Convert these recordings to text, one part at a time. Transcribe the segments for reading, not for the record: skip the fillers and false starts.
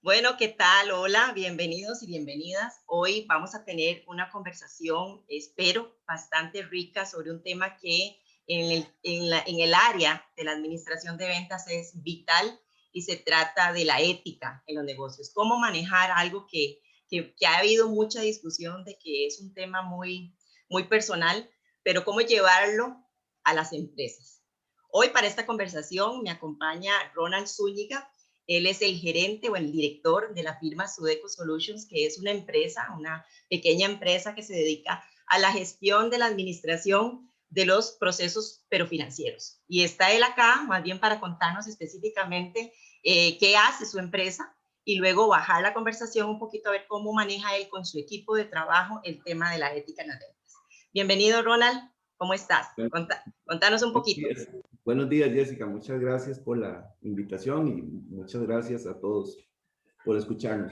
Bueno, ¿qué tal? Hola, bienvenidos y bienvenidas. Hoy vamos a tener una conversación, espero, bastante rica sobre un tema que en el área de la administración de ventas es vital y se trata de la ética en los negocios. Cómo manejar algo que ha habido mucha discusión de que es un tema muy personal, pero cómo llevarlo a las empresas. Hoy para esta conversación me acompaña Ronald Zúñiga. Él es el gerente o el director de la firma Sudeco Solutions, que es una pequeña empresa que se dedica a la gestión de la administración de los procesos, pero financieros. Y está él acá, más bien para contarnos específicamente qué hace su empresa y luego bajar la conversación un poquito a ver cómo maneja él con su equipo de trabajo el tema de la ética en las ventas. Bienvenido, Ronald. ¿Cómo estás? Contanos un Buenos poquito. días. Buenos días, Jessica. Muchas gracias por la invitación y muchas gracias a todos por escucharnos.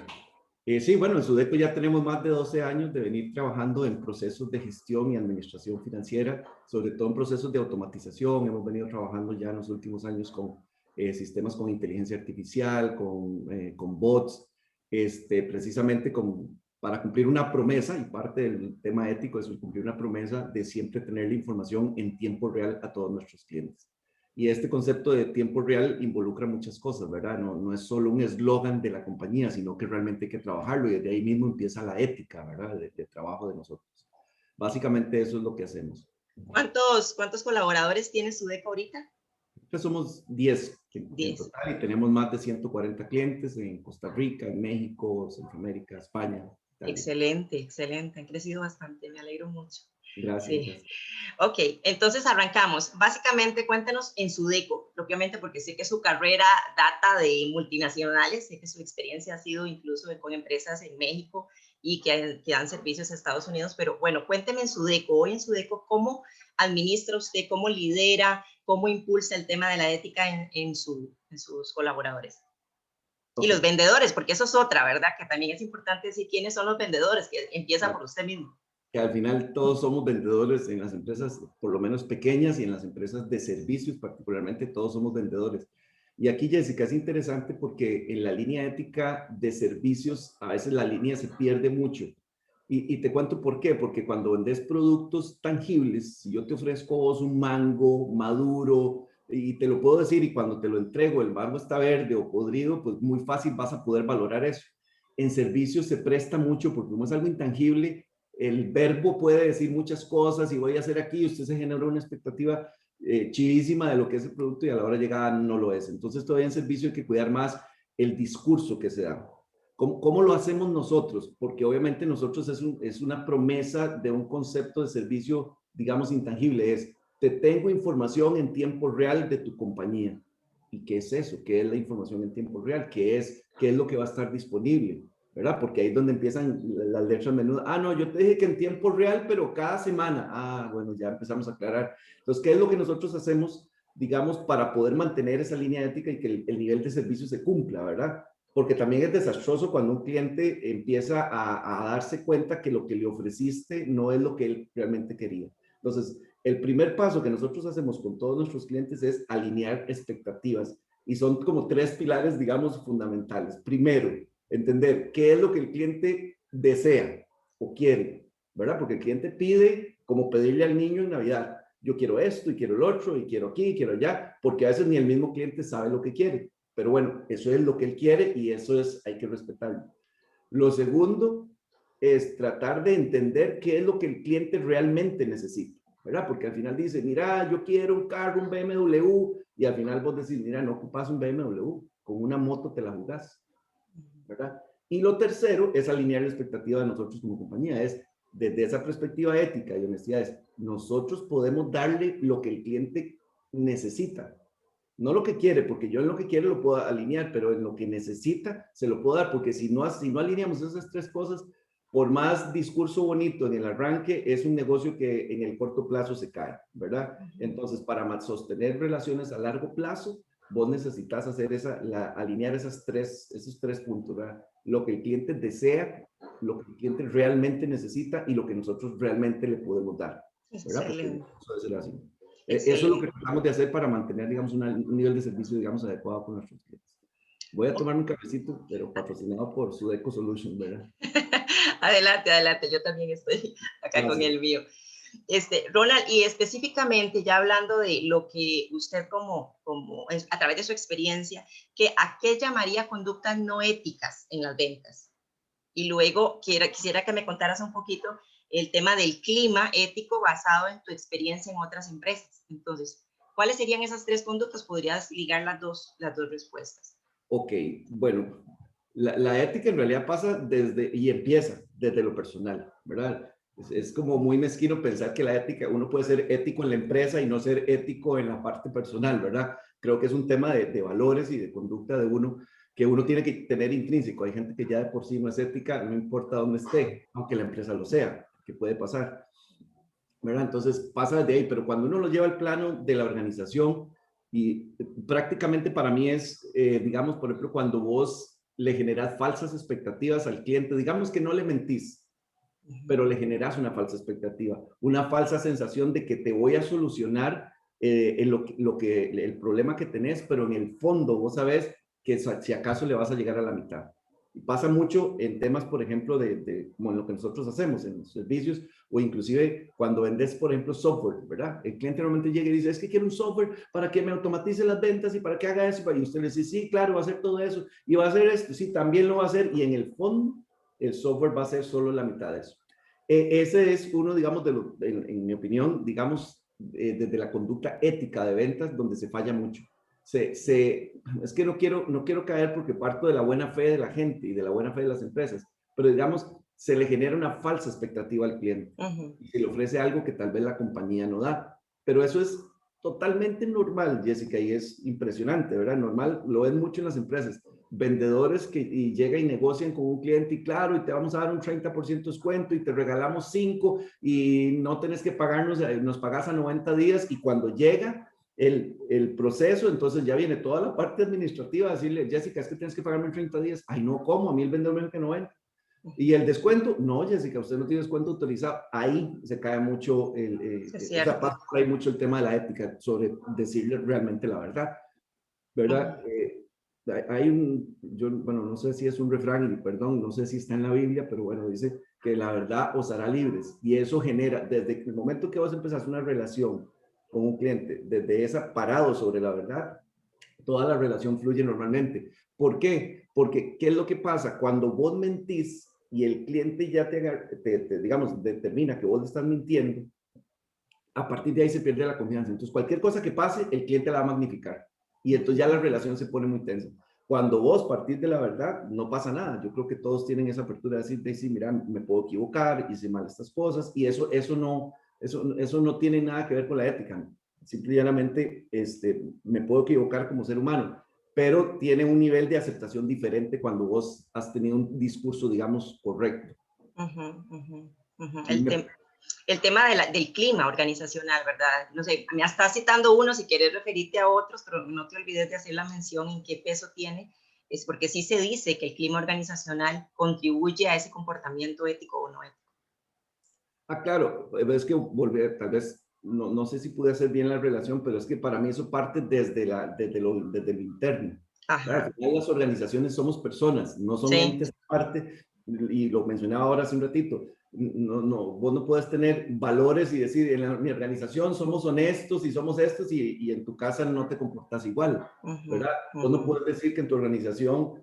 Sí, bueno, en Sudeco ya tenemos más de 12 años de venir trabajando en procesos de gestión y administración financiera, sobre todo en procesos de automatización. Hemos venido trabajando ya en los últimos años con sistemas con inteligencia artificial, con bots, precisamente para cumplir una promesa, y parte del tema ético es cumplir una promesa de siempre tener la información en tiempo real a todos nuestros clientes. Y este concepto de tiempo real involucra muchas cosas, ¿verdad? No es solo un eslogan de la compañía, sino que realmente hay que trabajarlo y desde ahí mismo empieza la ética, ¿verdad? De trabajo de nosotros. Básicamente eso es lo que hacemos. ¿Cuántos colaboradores tiene Sudeco ahorita? Entonces somos 10 en 10. total y tenemos más de 140 clientes en Costa Rica, en México, Centroamérica, España, Italia. Excelente, excelente. Han crecido bastante, me alegro mucho. Gracias, Sí. gracias. Ok, entonces arrancamos. Básicamente, cuéntenos en Sudeco, propiamente, porque sé que su carrera data de multinacionales, sé que su experiencia ha sido incluso con empresas en México y que dan servicios a Estados Unidos, pero bueno, cuénteme en Sudeco, hoy en Sudeco, ¿cómo administra usted, cómo lidera, cómo impulsa el tema de la ética en sus colaboradores? Y Ok, los vendedores, porque eso es otra, ¿verdad? Que también es importante decir quiénes son los vendedores, que empieza por usted mismo. que al final todos somos vendedores en las empresas, por lo menos pequeñas, y en las empresas de servicios particularmente, todos somos vendedores. Y aquí, Jessica, es interesante porque en la línea ética de servicios, a veces la línea se pierde mucho. Y te cuento por qué, porque cuando vendes productos tangibles, si yo te ofrezco a vos un mango maduro, y te lo puedo decir, y cuando te lo entrego, el mango está verde o podrido, pues muy fácil vas a poder valorar eso. En servicios se presta mucho porque como es algo intangible, el verbo puede decir muchas cosas y voy a hacer aquí, usted se genera una expectativa chivísima de lo que es el producto y a la hora de llegada no lo es. Entonces todavía en servicio hay que cuidar más el discurso que se da. ¿Cómo lo hacemos nosotros? Porque obviamente nosotros es una promesa de un concepto de servicio, digamos, intangible. Te tengo información en tiempo real de tu compañía. ¿Y qué es eso? ¿Qué es la información en tiempo real? ¿Qué es lo que va a estar disponible? ¿Verdad? Porque ahí es donde empiezan las letras menudas. Ah, no, yo te dije que en tiempo real, pero cada semana. Ah, bueno, ya empezamos a aclarar. Entonces, ¿qué es lo que nosotros hacemos, digamos, para poder mantener esa línea ética y que el nivel de servicio se cumpla, ¿verdad? Porque también es desastroso cuando un cliente empieza a darse cuenta que lo que le ofreciste no es lo que él realmente quería. Entonces, el primer paso que nosotros hacemos con todos nuestros clientes es alinear expectativas y son como tres pilares, digamos, fundamentales. Primero, entender qué es lo que el cliente desea o quiere, ¿verdad? Porque el cliente pide como pedirle al niño en Navidad, yo quiero esto y quiero el otro y quiero aquí y quiero allá, porque a veces ni el mismo cliente sabe lo que quiere. Pero bueno, eso es lo que él quiere y eso es, hay que respetarlo. Lo segundo es tratar de entender qué es lo que el cliente realmente necesita, ¿verdad? Porque al final dice, mira, yo quiero un carro, un BMW, y al final vos decís, mira, no ocupas un BMW, con una moto te la jugás, ¿verdad? Y lo tercero es alinear la expectativa de nosotros como compañía, es desde esa perspectiva ética y honestidad, es nosotros podemos darle lo que el cliente necesita, no lo que quiere, porque yo en lo que quiere lo puedo alinear, pero en lo que necesita se lo puedo dar, porque si no alineamos esas tres cosas, por más discurso bonito en el arranque, es un negocio que en el corto plazo se cae, ¿verdad? Entonces, para sostener relaciones a largo plazo, vos necesitas hacer alinear esos tres puntos, ¿verdad? Lo que el cliente desea, lo que el cliente realmente necesita y lo que nosotros realmente le podemos dar, ¿verdad? Porque Excelente, eso es así. Eso es lo que excelente. tratamos de hacer para mantener, digamos, un nivel de servicio, digamos, adecuado con nuestros clientes. Voy a tomar un cafecito, pero patrocinado por Sudeco Solutions, ¿verdad? Adelante, adelante, yo también estoy acá con Gracias. el mío. Ronald, y específicamente ya hablando de lo que usted a través de su experiencia, ¿a qué llamaría conductas no éticas en las ventas? Y luego quisiera que me contaras un poquito el tema del clima ético basado en tu experiencia en otras empresas. Entonces, ¿cuáles serían esas tres conductas? Podrías ligar las dos respuestas. Ok, bueno, la ética en realidad pasa y empieza desde lo personal, ¿verdad? Es como muy mezquino pensar que la ética, uno puede ser ético en la empresa y no ser ético en la parte personal, ¿verdad? Creo que es un tema de valores y de conducta de uno que uno tiene que tener intrínseco. Hay gente que ya de por sí no es ética, no importa dónde esté, aunque la empresa lo sea, que puede pasar, ¿verdad? Entonces pasa desde ahí, pero cuando uno lo lleva al plano de la organización, y prácticamente para mí es, digamos, por ejemplo, cuando vos le generas falsas expectativas al cliente, digamos que no le mentís, pero le generas una falsa expectativa, una falsa sensación de que te voy a solucionar el problema que tenés, pero en el fondo vos sabés que si acaso le vas a llegar a la mitad. Y pasa mucho en temas, por ejemplo, como en lo que nosotros hacemos, en los servicios, o inclusive cuando vendes, por ejemplo, software, ¿verdad? El cliente normalmente llega y dice, es que quiero un software para que me automatice las ventas y para que haga eso, y usted le dice, sí, claro, va a hacer todo eso, y va a hacer esto, sí, también lo va a hacer, y en el fondo, el software va a ser solo la mitad de eso. Ese es uno, digamos, en mi opinión, digamos, desde la conducta ética de ventas, donde se falla mucho. Es que no quiero caer porque parto de la buena fe de la gente y de la buena fe de las empresas, pero digamos, se le genera una falsa expectativa al cliente y se le ofrece algo que tal vez la compañía no da. Pero eso es totalmente normal, Jessica, y es impresionante, ¿verdad? Normal, lo ven mucho en las empresas. Vendedores que llegan y negocian con un cliente y claro, y te vamos a dar un 30% de descuento y te regalamos 5 y no tenés que pagarnos, nos pagas a 90 días y cuando llega el proceso, entonces ya viene toda la parte administrativa a decirle, Jessica, es que tienes que pagarme en 30 días. Ay, no, ¿cómo? A mí el vendedor me dijo que no ven. Y el descuento, no, Jessica, usted no tiene descuento autorizado. Ahí se cae mucho, Es esa cierto. parte trae mucho el tema de la ética, sobre decirle realmente la verdad, ¿verdad? Bueno, no sé si es un refrán, y perdón, no sé si está en la Biblia, pero bueno, dice que la verdad os hará libres. Y eso genera, desde el momento que vos empezás una relación con un cliente, desde esa parado sobre la verdad, toda la relación fluye normalmente. ¿Por qué? Porque, ¿qué es lo que pasa? Cuando vos mentís y el cliente ya digamos, determina que vos le estás mintiendo, a partir de ahí se pierde la confianza. Entonces, cualquier cosa que pase, el cliente la va a magnificar. Y entonces ya la relación se pone muy tensa. Cuando vos partís de la verdad, no pasa nada. Yo creo que todos tienen esa apertura de decir, mira, me puedo equivocar, hice mal estas cosas, y eso no tiene nada que ver con la ética. Simple y llanamente, me puedo equivocar como ser humano, pero tiene un nivel de aceptación diferente cuando vos has tenido un discurso, digamos, correcto. El tema del clima organizacional, ¿verdad? No sé, me estás citando uno, si quieres referirte a otros, pero no te olvides de hacer la mención en qué peso tiene, es porque sí se dice que el clima organizacional contribuye a ese comportamiento ético o no ético. Claro, es que volver, tal vez, no sé si pude hacer bien la relación, pero es que para mí eso parte desde lo interno. Claro, al Ajá, final las organizaciones somos personas, no son sí, entes aparte, y lo mencionaba ahora hace un ratito, vos no puedes tener valores y decir, mi organización somos honestos y somos estos y en tu casa no te comportas igual, ¿verdad? Vos no puedes decir que en tu organización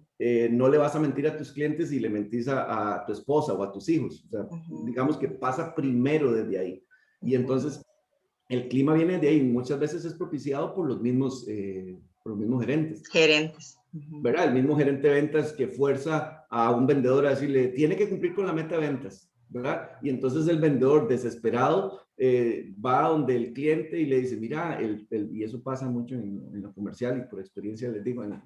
no le vas a mentir a tus clientes y le mentís a tu esposa o a tus hijos. O sea, digamos que pasa primero desde ahí. Y entonces el clima viene de ahí. Muchas veces es propiciado por los mismos gerentes. gerentes. ¿Verdad? El mismo gerente de ventas que fuerza a un vendedor a decirle, tiene que cumplir con la meta de ventas, ¿verdad? Y entonces el vendedor desesperado va a donde el cliente y le dice, mira, y eso pasa mucho en lo comercial y por experiencia les digo, en la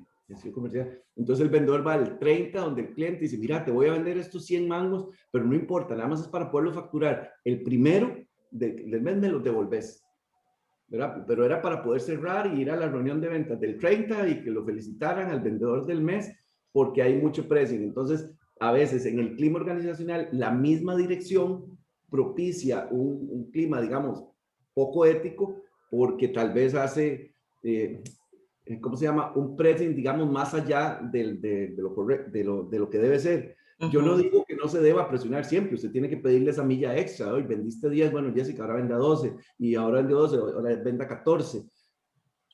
comercial. Entonces el vendedor va al 30 donde el cliente dice, mira, te voy a vender estos 100 mangos, pero no importa, nada más es para poderlo facturar. El primero del mes me los devolves. ¿Verdad? Pero era para poder cerrar y ir a la reunión de ventas del 30 y que lo felicitaran al vendedor del mes porque hay mucho pressing. Entonces, a veces en el clima organizacional, la misma dirección propicia un clima, digamos, poco ético porque tal vez hace, ¿cómo se llama? Un pressing, digamos, más allá de lo que debe ser. Yo no digo que no se deba presionar siempre, usted tiene que pedirle esa milla extra. Hoy vendiste 10, bueno, Jessica, ahora venda 12, y ahora vende 12, ahora venda 14.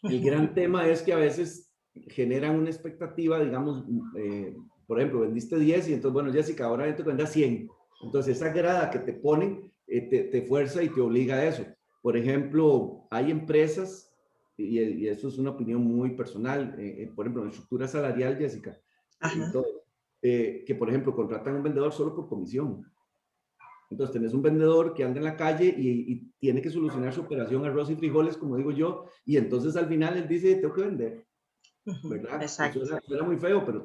El gran tema es que a veces generan una expectativa, digamos, por ejemplo, vendiste 10 y entonces, bueno, Jessica, ahora venda 100. Entonces, esa grada que te ponen te fuerza y te obliga a eso. Por ejemplo, hay empresas, y eso es una opinión muy personal, por ejemplo, en estructura salarial, Jessica, y todo, que por ejemplo, contratan a un vendedor solo por comisión. Entonces, tenés un vendedor que anda en la calle y tiene que solucionar su operación arroz y frijoles, como digo yo, y entonces al final él dice, tengo que vender, ¿verdad? Exacto. Eso suena muy feo, pero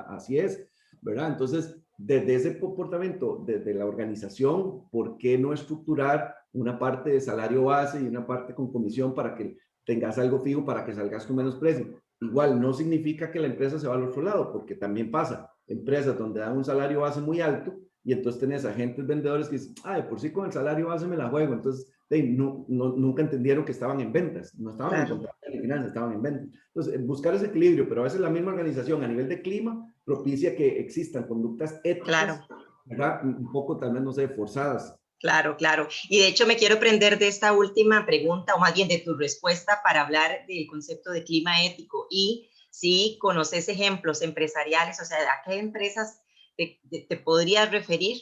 así es, ¿verdad? Entonces, desde ese comportamiento, desde la organización, ¿por qué no estructurar una parte de salario base y una parte con comisión para que tengas algo fijo, para que salgas con menos precio? Igual, no significa que la empresa se va al otro lado, porque también pasa, empresas donde dan un salario base muy alto, y entonces tenés agentes vendedores que dicen, de por sí con el salario base me la juego. Entonces, nunca entendieron que estaban en ventas, no estaban en contabilidad ni finanzas, estaban en ventas. Entonces, buscar ese equilibrio, pero a veces la misma organización a nivel de clima propicia que existan conductas éticas, ¿verdad? Un poco también, no sé, forzadas. Claro, claro. Y de hecho me quiero prender de esta última pregunta, o más bien de tu respuesta, para hablar del concepto de clima ético. Y si conoces ejemplos empresariales, o sea, ¿a qué empresas te podrías referir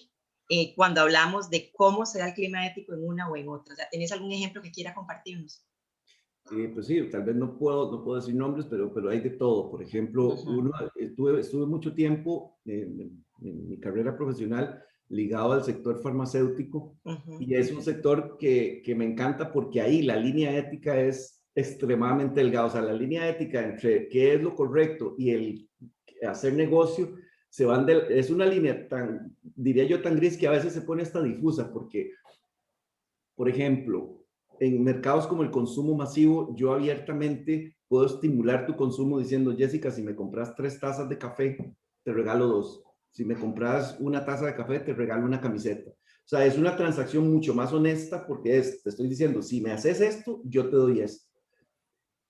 cuando hablamos de cómo se da el clima ético en una o en otra? O sea, ¿tienes algún ejemplo que quiera compartirnos? Pues sí, tal vez no puedo decir nombres, pero hay de todo. Por ejemplo, estuve mucho tiempo en mi carrera profesional ligado al sector farmacéutico, y es un sector que me encanta porque ahí la línea ética es extremadamente delgada. O sea, la línea ética entre qué es lo correcto y el hacer negocio es una línea tan, diría yo, tan gris que a veces se pone hasta difusa porque, por ejemplo, en mercados como el consumo masivo, yo abiertamente puedo estimular tu consumo diciendo, Jessica, si me compras 3 tazas de café, te regalo 2. Si me compras una taza de café, te regalo una camiseta. O sea, es una transacción mucho más honesta porque te estoy diciendo, si me haces esto, yo te doy esto.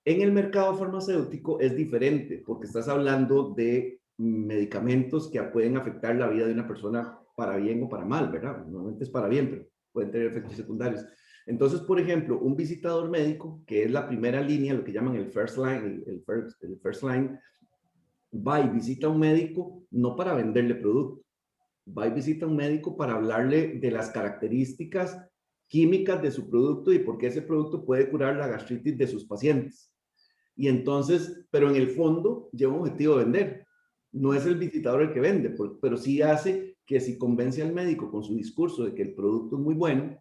En el mercado farmacéutico es diferente porque estás hablando de medicamentos que pueden afectar la vida de una persona para bien o para mal, ¿verdad? Normalmente es para bien, pero pueden tener efectos secundarios. Entonces, por ejemplo, un visitador médico, que es la primera línea, lo que llaman el first line, el first line, va y visita a un médico no para venderle producto, va y visita a un médico para hablarle de las características químicas de su producto y por qué ese producto puede curar la gastritis de sus pacientes. Y entonces, pero en el fondo lleva un objetivo de vender. No es el visitador el que vende, pero sí hace que si convence al médico con su discurso de que el producto es muy bueno,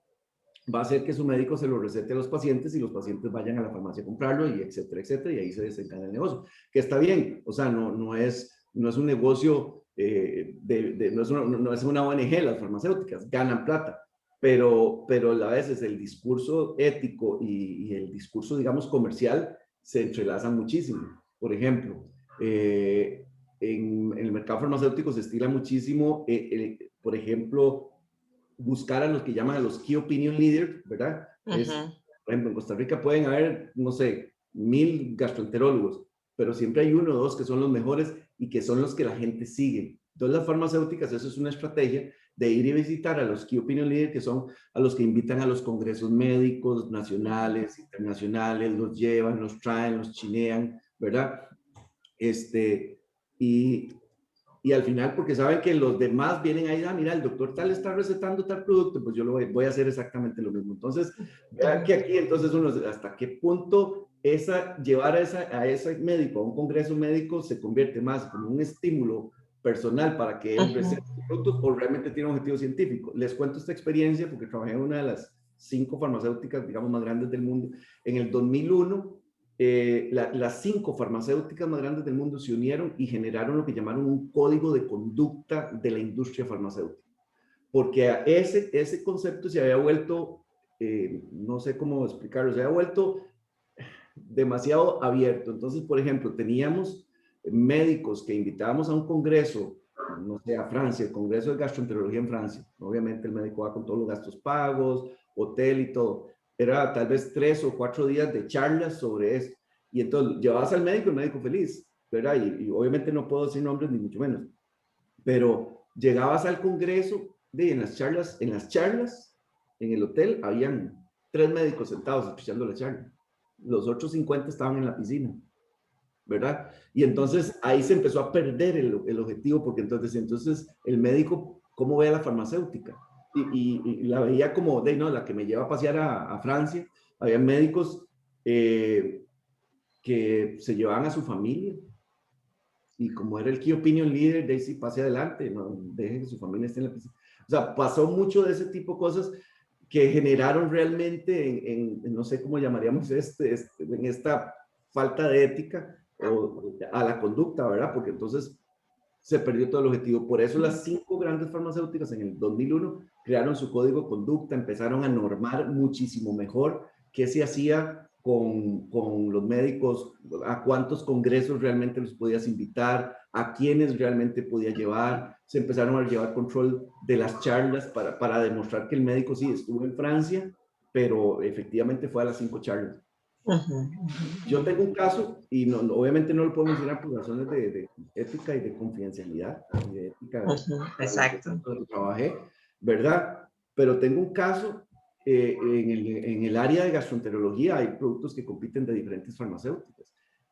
va a hacer que su médico se lo recete a los pacientes y los pacientes vayan a la farmacia a comprarlo y etcétera, etcétera, y ahí se desencadena el negocio. Que está bien, o sea, no es un negocio, no es una ONG, las farmacéuticas ganan plata, pero a veces el discurso ético y el discurso, digamos, comercial se entrelazan muchísimo. Por ejemplo, en el mercado farmacéutico se estila muchísimo, por ejemplo, buscar a los que llaman a los Key Opinion Leaders, ¿verdad? Por ejemplo, en Costa Rica pueden haber, no sé, 1000 gastroenterólogos, pero siempre hay 1 o 2 que son los mejores y que son los que la gente sigue. Entonces, las farmacéuticas, eso es una estrategia de ir y visitar a los Key Opinion Leaders, que son a los que invitan a los congresos médicos nacionales, internacionales, los llevan, los traen, los chinean, ¿verdad? Y, y al final, porque saben que los demás vienen ahí, mira, el doctor tal está recetando tal producto, pues yo voy a hacer exactamente lo mismo. Entonces, vea que aquí, entonces, hasta qué punto llevar a ese médico a un congreso médico se convierte más como un estímulo personal para que él recete productos o realmente tiene un objetivo científico. Les cuento esta experiencia porque trabajé en una de las 5 farmacéuticas, digamos, más grandes del mundo. En el 2001, las 5 farmacéuticas más grandes del mundo se unieron y generaron lo que llamaron un código de conducta de la industria farmacéutica, porque ese concepto se había vuelto, no sé cómo explicarlo, se había vuelto demasiado abierto. Entonces, por ejemplo, teníamos médicos que invitábamos a un congreso, no sé, a Francia, el Congreso de Gastroenterología en Francia. Obviamente el médico va con todos los gastos pagos, hotel y todo. Era tal vez 3 o 4 días de charlas sobre esto. Y entonces llevabas al médico, el médico feliz, ¿verdad? Y obviamente no puedo decir nombres ni mucho menos, pero llegabas al congreso, en las charlas, en el hotel, habían 3 médicos sentados escuchando la charla. Los otros 50 estaban en la piscina, ¿verdad? Y entonces ahí se empezó a perder el objetivo, porque entonces el médico, ¿cómo ve a la farmacéutica? Y la veía como, no, la que me lleva a pasear a Francia. Había médicos que se llevaban a su familia, y como era el key opinion leader, de ahí sí pase adelante, no deje que su familia esté en la piscina. O sea, pasó mucho de ese tipo de cosas que generaron realmente no sé cómo llamaríamos en esta falta de ética o a la conducta, ¿verdad? Porque entonces se perdió todo el objetivo. Por eso las 5 grandes farmacéuticas en el 2001 crearon su código de conducta, empezaron a normar muchísimo mejor qué se hacía con los médicos, a cuántos congresos realmente los podías invitar, a quiénes realmente podía llevar. Se empezaron a llevar control de las charlas para demostrar que el médico sí estuvo en Francia, pero efectivamente fue a las 5 charlas. Yo tengo un caso, y obviamente no lo puedo mencionar por razones de ética y de confidencialidad, y de ética Exacto. donde trabajé, ¿verdad? Pero tengo un caso en el área de gastroenterología. Hay productos que compiten de diferentes farmacéuticas.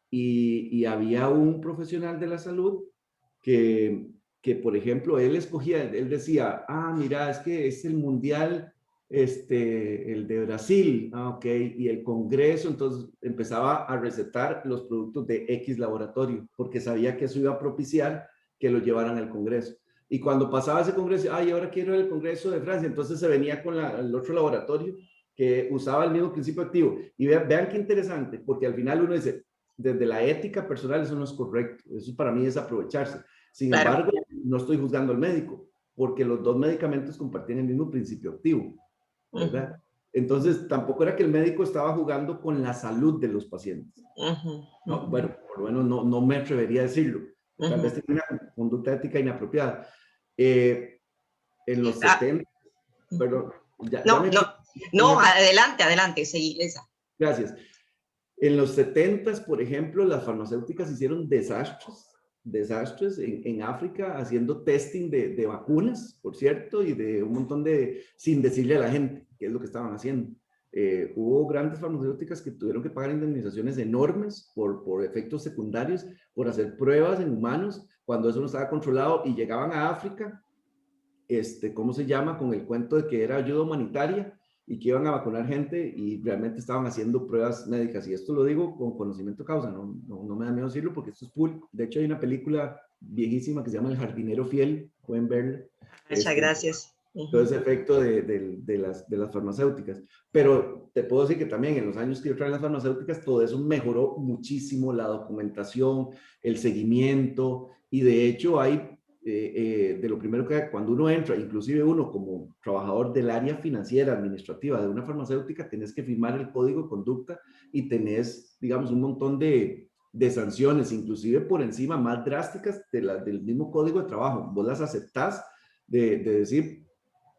Y había un profesional de la salud por ejemplo, él decía, mira, es que es el mundial, el de Brasil, ok, y el congreso. Entonces empezaba a recetar los productos de X laboratorio, porque sabía que eso iba a propiciar que lo llevaran al congreso. Y cuando pasaba ese congreso, ahora quiero el congreso de Francia, entonces se venía con el otro laboratorio que usaba el mismo principio activo. Y vean qué interesante, porque al final uno dice, desde la ética personal eso no es correcto, eso para mí es aprovecharse. Sin embargo, no estoy juzgando al médico, porque los 2 medicamentos compartían el mismo principio activo, ¿verdad? Entonces, tampoco era que el médico estaba jugando con la salud de los pacientes. No, bueno, por lo menos no me atrevería a decirlo. Tal vez tenía una conducta ética inapropiada. En los 70, perdón. No, adelante, seguí, esa. Gracias. En los 70, por ejemplo, las farmacéuticas hicieron desastres en África, haciendo testing de vacunas, por cierto, y de un montón sin decirle a la gente qué es lo que estaban haciendo. Hubo grandes farmacéuticas que tuvieron que pagar indemnizaciones enormes por efectos secundarios, por hacer pruebas en humanos, cuando eso no estaba controlado, y llegaban a África, ¿cómo se llama? Con el cuento de que era ayuda humanitaria y que iban a vacunar gente, y realmente estaban haciendo pruebas médicas. Y esto lo digo con conocimiento de causa, no me da miedo decirlo porque esto es público. De hecho, hay una película viejísima que se llama El jardinero fiel, pueden verla. Muchas gracias. Todo ese efecto de las farmacéuticas. Pero te puedo decir que también en los años que yo trabajé en las farmacéuticas, todo eso mejoró muchísimo, la documentación, el seguimiento, y de hecho hay de lo primero que cuando uno entra, inclusive uno como trabajador del área financiera, administrativa de una farmacéutica, tenés que firmar el código de conducta y tenés, digamos, un montón de sanciones, inclusive por encima más drásticas del mismo código de trabajo. Vos las aceptás de decir,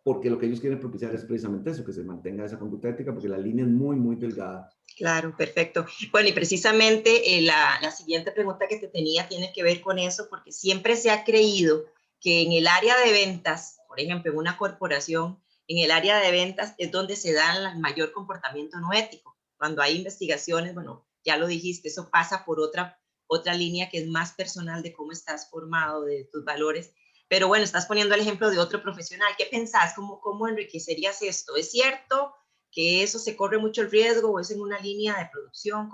porque lo que ellos quieren propiciar es precisamente eso, que se mantenga esa conducta ética, porque la línea es muy, muy delgada. Claro, perfecto. Bueno, y precisamente la siguiente pregunta que te tenía tiene que ver con eso, porque siempre se ha creído que en el área de ventas, por ejemplo, en una corporación, en el área de ventas es donde se da el mayor comportamiento no ético. Cuando hay investigaciones, bueno, ya lo dijiste, eso pasa por otra línea que es más personal de cómo estás formado, de tus valores. Pero bueno, estás poniendo el ejemplo de otro profesional. ¿Qué pensás? ¿Cómo enriquecerías esto? ¿Es cierto que eso se corre mucho el riesgo o es en una línea de producción?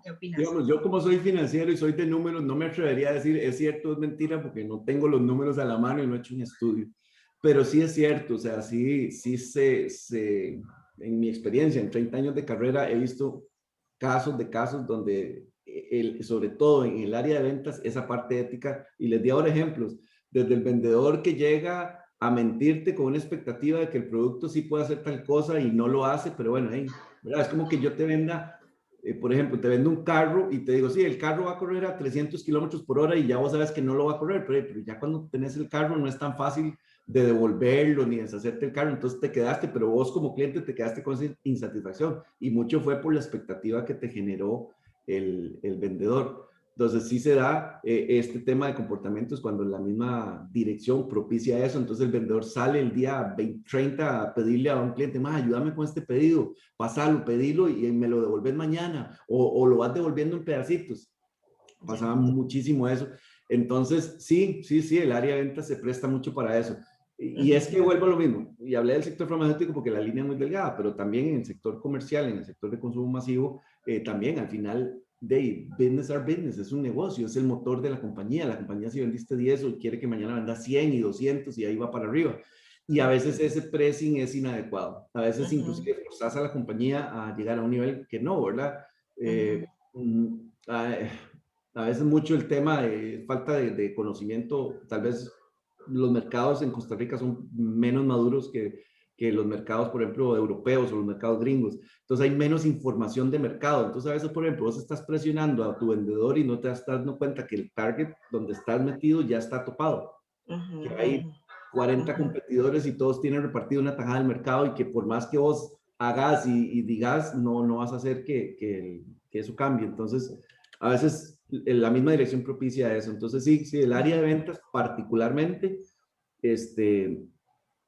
¿Qué opinas? Digamos, yo como soy financiero y soy de números, no me atrevería a decir es cierto o es mentira, porque no tengo los números a la mano y no he hecho un estudio. Pero sí es cierto, o sea, sí en mi experiencia, en 30 años de carrera, he visto casos donde, sobre todo en el área de ventas, esa parte ética, y les di ahora ejemplos, desde el vendedor que llega a mentirte con una expectativa de que el producto sí puede hacer tal cosa y no lo hace, pero bueno, ¿verdad? Es como que yo te venda, por ejemplo, te vendo un carro y te digo, sí, el carro va a correr a 300 kilómetros por hora, y ya vos sabes que no lo va a correr, pero ya cuando tenés el carro no es tan fácil de devolverlo ni deshacerte el carro, entonces te quedaste, pero vos como cliente te quedaste con esa insatisfacción, y mucho fue por la expectativa que te generó el vendedor. Entonces sí se da este tema de comportamientos cuando la misma dirección propicia eso. Entonces el vendedor sale el día 20, 30 a pedirle a un cliente, más ayúdame con este pedido, pásalo, pedilo y me lo devolves mañana o lo vas devolviendo en pedacitos. Pasaba muchísimo eso. Entonces sí, el área de ventas se presta mucho para eso. Y es que vuelvo a lo mismo, y hablé del sector farmacéutico porque la línea es muy delgada, pero también en el sector comercial, en el sector de consumo masivo, también al final de business are business, es un negocio, es el motor de la compañía si vendiste 10 o quiere que mañana venda 100 y 200 y ahí va para arriba. Y a veces ese pricing es inadecuado, a veces inclusive forzas a la compañía a llegar a un nivel que no, ¿verdad? A veces mucho el tema de falta de conocimiento, tal vez los mercados en Costa Rica son menos maduros que los mercados, por ejemplo, europeos o los mercados gringos. Entonces hay menos información de mercado. Entonces a veces, por ejemplo, vos estás presionando a tu vendedor y no te estás dando cuenta que el target donde estás metido ya está topado. Que hay 40 competidores y todos tienen repartido una tajada del mercado y que por más que vos hagas y digas, no vas a hacer que eso cambie. Entonces, a veces la misma dirección propicia eso. Entonces, sí, el área de ventas particularmente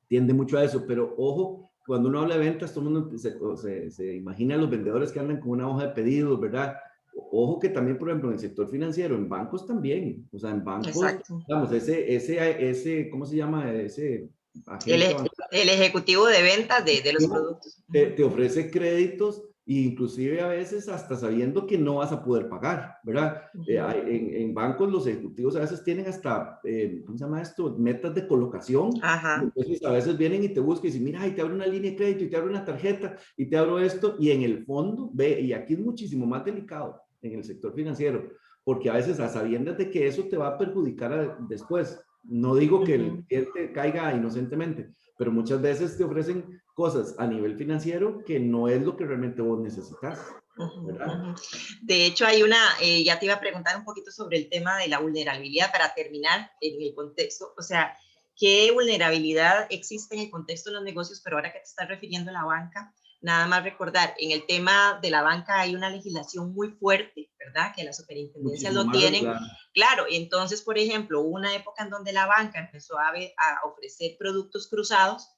tiende mucho a eso, pero ojo, cuando uno habla de ventas, todo el mundo se imagina a los vendedores que andan con una hoja de pedidos, ¿verdad? Ojo que también, por ejemplo, en el sector financiero, en bancos también, o sea, en bancos, vamos, ¿cómo se llama? Ese agente bancario. El ejecutivo de ventas de los productos. Te ofrece créditos e inclusive a veces hasta sabiendo que no vas a poder pagar, ¿verdad? En bancos los ejecutivos a veces tienen hasta, ¿cómo se llama esto? Metas de colocación. Entonces a veces vienen y te buscan y dicen, mira, y te abro una línea de crédito y te abro una tarjeta y te abro esto y en el fondo, ve, y aquí es muchísimo más delicado en el sector financiero, porque a veces a sabiendas de que eso te va a perjudicar después. No digo que el cliente caiga inocentemente, pero muchas veces te ofrecen cosas a nivel financiero que no es lo que realmente vos necesitas. De hecho, hay ya te iba a preguntar un poquito sobre el tema de la vulnerabilidad para terminar en el contexto, o sea, ¿qué vulnerabilidad existe en el contexto de los negocios? Pero ahora que te estás refiriendo a la banca, nada más recordar, en el tema de la banca hay una legislación muy fuerte, ¿verdad? Que las superintendencias lo tienen. Claro, entonces, por ejemplo, hubo una época en donde la banca empezó a ofrecer productos cruzados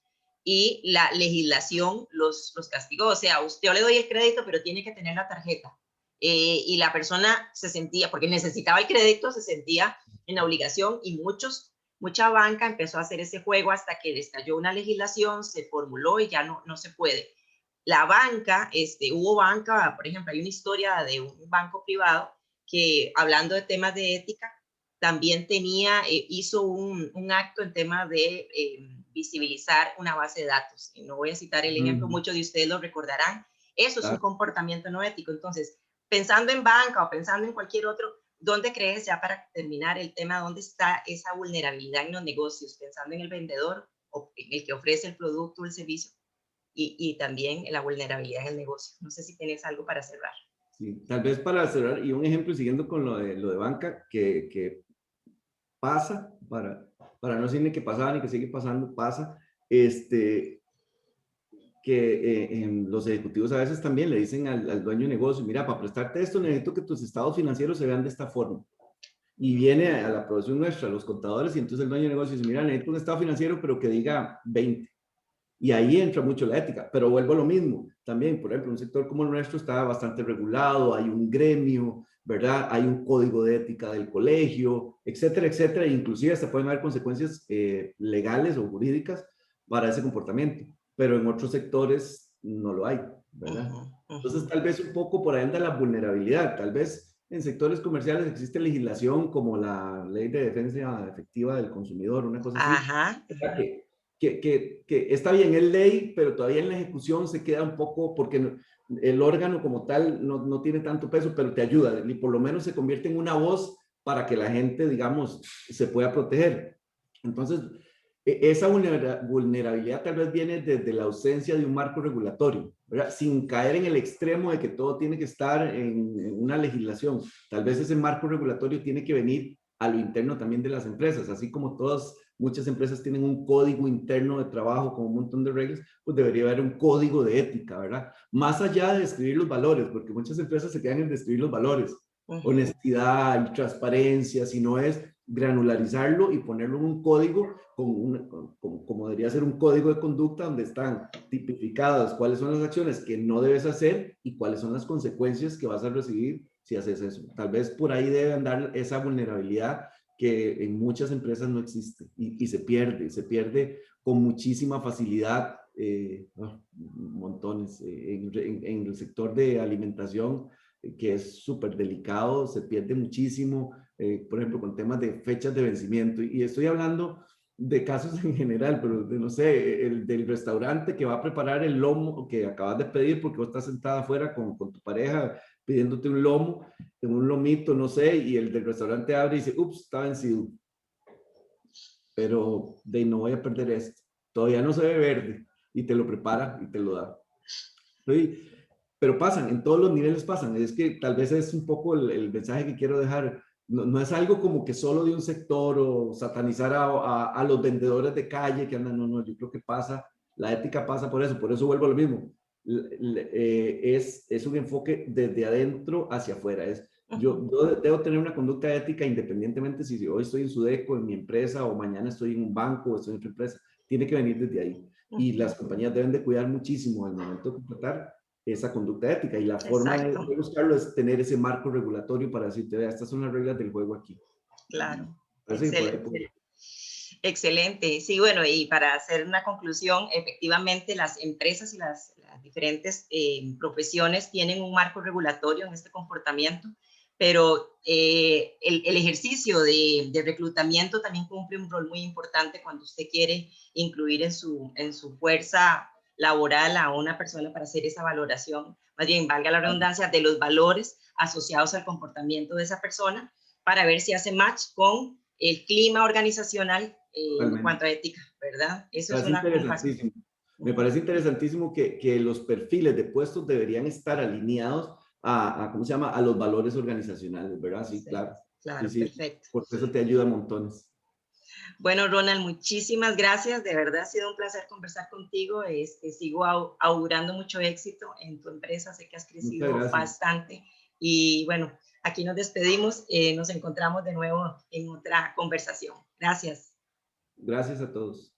y la legislación los castigó. O sea, yo le doy el crédito, pero tiene que tener la tarjeta. Y la persona se sentía, porque necesitaba el crédito, se sentía en la obligación y mucha banca empezó a hacer ese juego hasta que estalló una legislación, se formuló y ya no se puede. La banca, hubo banca, por ejemplo, hay una historia de un banco privado que, hablando de temas de ética, también hizo un acto en temas de visibilizar una base de datos. Y no voy a citar el ejemplo, muchos de ustedes lo recordarán. Eso es un comportamiento no ético. Entonces, pensando en banca o pensando en cualquier otro, ¿dónde crees, ya para terminar el tema, dónde está esa vulnerabilidad en los negocios? Pensando en el vendedor o en el que ofrece el producto o el servicio y también en la vulnerabilidad en el negocio. No sé si tienes algo para cerrar. Sí, tal vez para cerrar, y un ejemplo siguiendo con lo de banca, que pasa, para no decir ni que pasaba ni que sigue pasando, pasa, que los ejecutivos a veces también le dicen al dueño de negocio, mira, para prestarte esto necesito que tus estados financieros se vean de esta forma. Y viene a la aprobación nuestra, a los contadores, y entonces el dueño de negocio dice, mira, necesito un estado financiero, pero que diga 20. Y ahí entra mucho la ética, pero vuelvo a lo mismo. También, por ejemplo, un sector como el nuestro está bastante regulado, hay un gremio, ¿verdad? Hay un código de ética del colegio, etcétera, etcétera. E inclusive hasta pueden haber consecuencias legales o jurídicas para ese comportamiento, pero en otros sectores no lo hay, ¿verdad? Entonces, tal vez un poco por ahí anda la vulnerabilidad, tal vez en sectores comerciales existe legislación como la Ley de Defensa Efectiva del Consumidor, una cosa así, que está bien, es ley, pero todavía en la ejecución se queda un poco, porque el órgano como tal no tiene tanto peso, pero te ayuda, y por lo menos se convierte en una voz para que la gente, digamos, se pueda proteger. Entonces, esa vulnerabilidad tal vez viene desde la ausencia de un marco regulatorio, ¿verdad? Sin caer en el extremo de que todo tiene que estar en una legislación. Tal vez ese marco regulatorio tiene que venir a lo interno también de las empresas, así como muchas empresas tienen un código interno de trabajo con un montón de reglas, pues debería haber un código de ética, ¿verdad? Más allá de describir los valores, porque muchas empresas se quedan en describir los valores, honestidad y transparencia, si no es granularizarlo y ponerlo en un código como debería ser un código de conducta donde están tipificadas cuáles son las acciones que no debes hacer y cuáles son las consecuencias que vas a recibir si haces eso. Tal vez por ahí debe andar esa vulnerabilidad que en muchas empresas no existe y se pierde con muchísima facilidad, montones. En el sector de alimentación, que es súper delicado, se pierde muchísimo, por ejemplo, con temas de fechas de vencimiento. Y estoy hablando de casos en general, pero no sé, el del restaurante que va a preparar el lomo que acabas de pedir porque vos estás sentada afuera con tu pareja pidiéndote un lomo, un lomito, no sé, y el del restaurante abre y dice, ups, está vencido. Pero de no voy a perder esto. Todavía no se ve verde y te lo prepara y te lo da. ¿Sí? Pero pasan, en todos los niveles pasan. Es que tal vez es un poco el mensaje que quiero dejar. No es algo como que solo de un sector o satanizar a los vendedores de calle que andan, no, yo creo que pasa, la ética pasa por eso vuelvo a lo mismo. Es un enfoque desde adentro hacia afuera. Yo debo tener una conducta ética independientemente si hoy estoy en Sudeco, en mi empresa, o mañana estoy en un banco o estoy en otra empresa. Tiene que venir desde ahí. Y las compañías deben de cuidar muchísimo al momento de contratar esa conducta ética, y la forma de buscarlo es tener ese marco regulatorio para decirte, vea, estas son las reglas del juego aquí. Claro, excelente. Excelente. Sí, bueno, y para hacer una conclusión, efectivamente las empresas y las diferentes profesiones tienen un marco regulatorio en este comportamiento, pero el ejercicio de reclutamiento también cumple un rol muy importante cuando usted quiere incluir en su fuerza laboral a una persona para hacer esa valoración, más bien, valga la redundancia, de los valores asociados al comportamiento de esa persona para ver si hace match con el clima organizacional en cuanto a ética, ¿verdad? Eso es una interesantísimo. Me parece interesantísimo que los perfiles de puestos deberían estar alineados ¿cómo se llama? A los valores organizacionales, ¿verdad? Sí, claro. Claro, sí, perfecto. Porque eso te ayuda montones. Bueno, Ronald, muchísimas gracias. De verdad ha sido un placer conversar contigo. Sigo augurando mucho éxito en tu empresa. Sé que has crecido bastante. Y bueno, aquí nos despedimos. Nos encontramos de nuevo en otra conversación. Gracias. Gracias a todos.